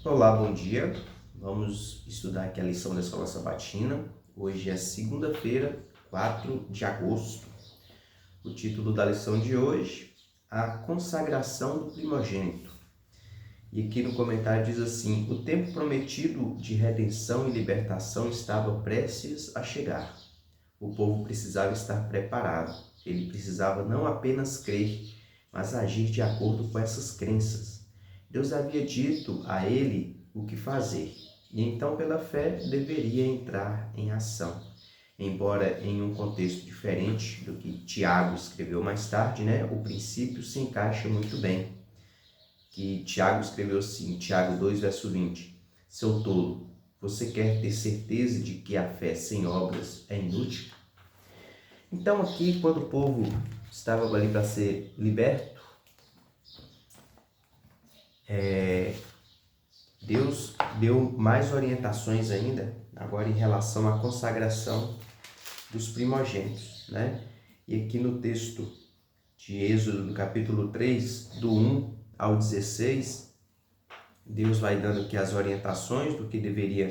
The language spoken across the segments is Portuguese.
Olá, bom dia. Vamos estudar aqui a lição da Escola Sabatina. Hoje é segunda-feira, 4 de agosto. O título da lição de hoje, a consagração do primogênito. E aqui no comentário diz assim: o tempo prometido de redenção e libertação estava prestes a chegar. O povo precisava estar preparado. Ele precisava não apenas crer, mas agir de acordo com essas crenças. Deus havia dito a ele o que fazer, e então pela fé deveria entrar em ação. Embora em um contexto diferente do que Tiago escreveu mais tarde, o princípio se encaixa muito bem. Que Tiago escreveu assim, Tiago 2, verso 20: seu tolo, você quer ter certeza de que a fé sem obras é inútil? Então aqui, quando o povo estava ali para ser liberto, Deus deu mais orientações ainda, agora em relação à consagração dos primogênitos, E aqui no texto de Êxodo, no capítulo 3, do 1 ao 16, Deus vai dando aqui as orientações do que deveria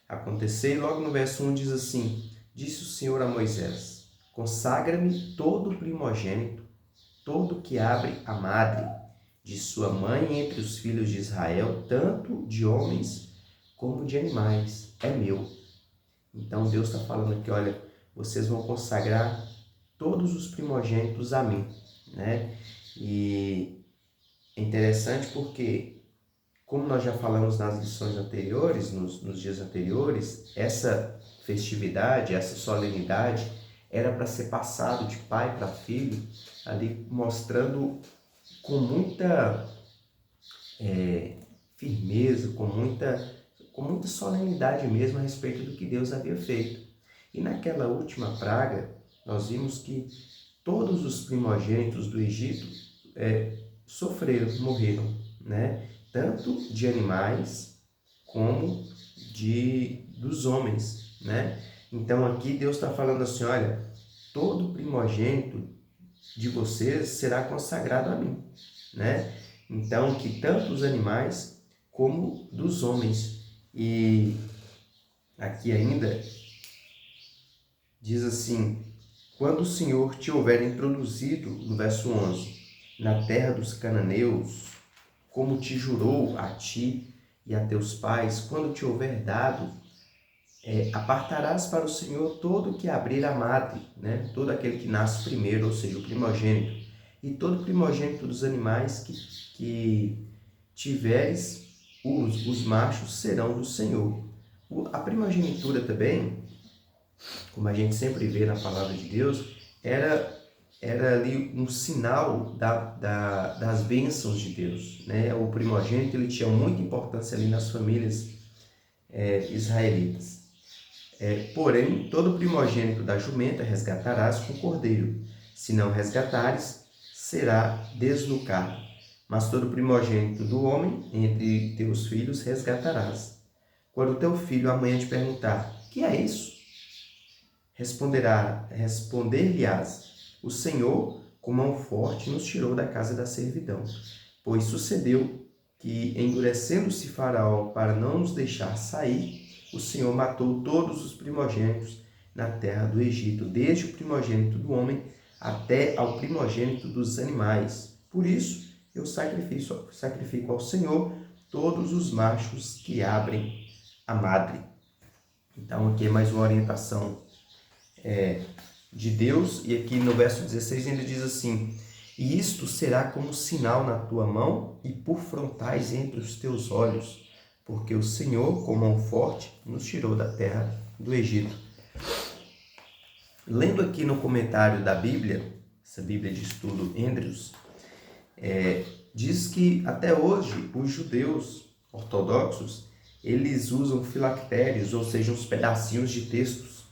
acontecer, e logo no verso 1 diz assim: disse o Senhor a Moisés: consagra-me todo primogênito, todo que abre a madre de sua mãe entre os filhos de Israel, tanto de homens como de animais, é meu. Então Deus está falando aqui, olha, vocês vão consagrar todos os primogênitos a mim, E é interessante porque, como nós já falamos nas lições anteriores, nos dias anteriores, essa festividade, essa solenidade era para ser passado de pai para filho, ali mostrando com muita firmeza, com muita solenidade mesmo a respeito do que Deus havia feito. E naquela última praga, nós vimos que todos os primogênitos do Egito sofreram, morreram, Tanto de animais como dos homens, Então aqui Deus está falando assim, olha, todo primogênito de vocês será consagrado a mim, Então, que tanto os animais como dos homens. E aqui ainda diz assim: quando o Senhor te houver introduzido, no verso 11, na terra dos cananeus, como te jurou a ti e a teus pais, quando te houver dado, apartarás para o Senhor todo que abrir a madre, todo aquele que nasce primeiro, ou seja, o primogênito, e todo primogênito dos animais que tiveres, os machos serão do Senhor. A primogenitura também, como a gente sempre vê na palavra de Deus, era ali um sinal das bênçãos de Deus, O primogênito ele tinha muita importância ali nas famílias israelitas. Porém, todo primogênito da jumenta resgatarás com cordeiro. Se não resgatares, será desnucado. Mas todo primogênito do homem, entre teus filhos, resgatarás. Quando teu filho amanhã te perguntar: que é isso? Responder-lhe-ás: o Senhor, com mão forte, nos tirou da casa da servidão. Pois sucedeu que, endurecendo-se Faraó para não nos deixar sair, o Senhor matou todos os primogênitos na terra do Egito, desde o primogênito do homem até ao primogênito dos animais. Por isso, eu sacrifico ao Senhor todos os machos que abrem a madre. Então, aqui é mais uma orientação de Deus. E aqui no verso 16 ele diz assim: e isto será como sinal na tua mão e por frontais entre os teus olhos, porque o Senhor, com mão forte, nos tirou da terra do Egito. Lendo aqui no comentário da Bíblia, essa Bíblia de estudo Andrews, diz que até hoje os judeus ortodoxos, eles usam filactérios, ou seja, uns pedacinhos de textos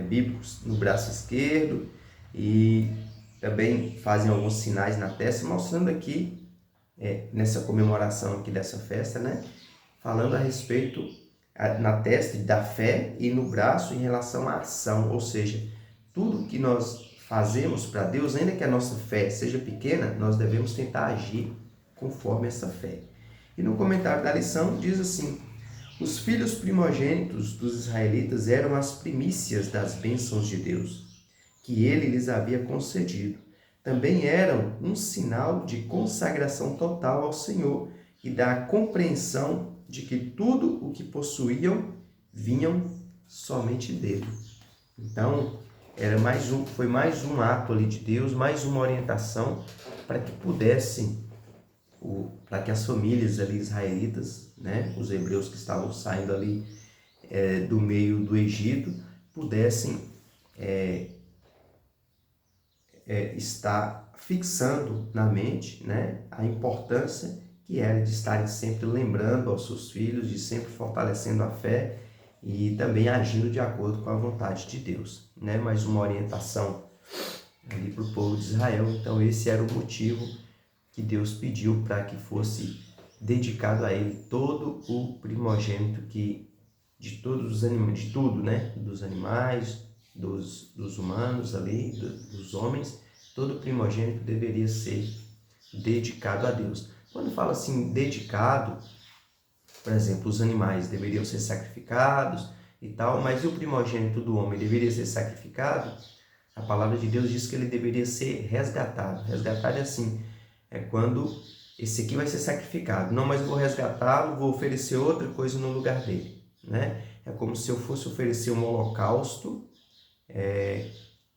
bíblicos no braço esquerdo, e também fazem alguns sinais na testa, mostrando aqui, nessa comemoração aqui dessa festa, falando a respeito na testa da fé e no braço em relação à ação, ou seja, tudo que nós fazemos para Deus, ainda que a nossa fé seja pequena, nós devemos tentar agir conforme essa fé. E no comentário da lição diz assim: os filhos primogênitos dos israelitas eram as primícias das bênçãos de Deus, que ele lhes havia concedido. Também eram um sinal de consagração total ao Senhor e da compreensão de que tudo o que possuíam vinham somente dele. Então, foi mais um ato ali de Deus, mais uma orientação para que pudessem, para que as famílias ali israelitas, né, os hebreus que estavam saindo ali do meio do Egito, pudessem estar fixando na mente, né, a importância que era de estarem sempre lembrando aos seus filhos, de sempre fortalecendo a fé e também agindo de acordo com a vontade de Deus, né? Mais uma orientação ali para o povo de Israel. Então esse era o motivo que Deus pediu para que fosse dedicado a ele todo o primogênito de todos os animais, de tudo, né? Dos animais, dos humanos ali, dos homens, todo primogênito deveria ser dedicado a Deus. Quando fala assim, dedicado, por exemplo, os animais deveriam ser sacrificados e tal, mas e o primogênito do homem deveria ser sacrificado? A palavra de Deus diz que ele deveria ser resgatado. Resgatado é assim, é quando esse aqui vai ser sacrificado. Não, mas eu vou resgatá-lo, vou oferecer outra coisa no lugar dele, né? É como se eu fosse oferecer um holocausto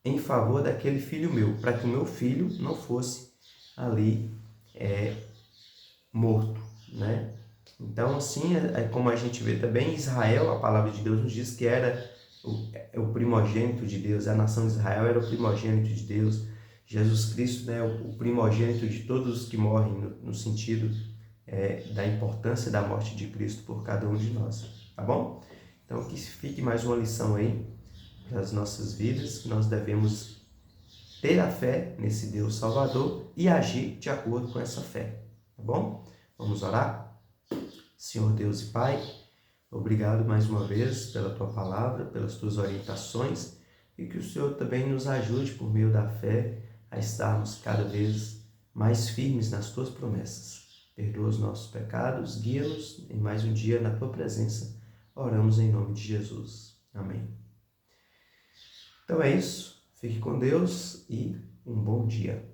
em favor daquele filho meu, para que o meu filho não fosse ali morto, né? Então, assim, como a gente vê também, Israel, a palavra de Deus nos diz que era o primogênito de Deus, a nação de Israel era o primogênito de Deus. Jesus Cristo, né, o primogênito de todos os que morrem, no sentido da importância da morte de Cristo por cada um de nós, tá bom? Então, que fique mais uma lição aí para as nossas vidas, que nós devemos ter a fé nesse Deus Salvador e agir de acordo com essa fé, tá bom? Vamos orar? Senhor Deus e Pai, obrigado mais uma vez pela Tua palavra, pelas Tuas orientações e que o Senhor também nos ajude por meio da fé a estarmos cada vez mais firmes nas Tuas promessas. Perdoa os nossos pecados, guia-nos em mais um dia na Tua presença. Oramos em nome de Jesus. Amém. Então é isso. Fique com Deus e um bom dia.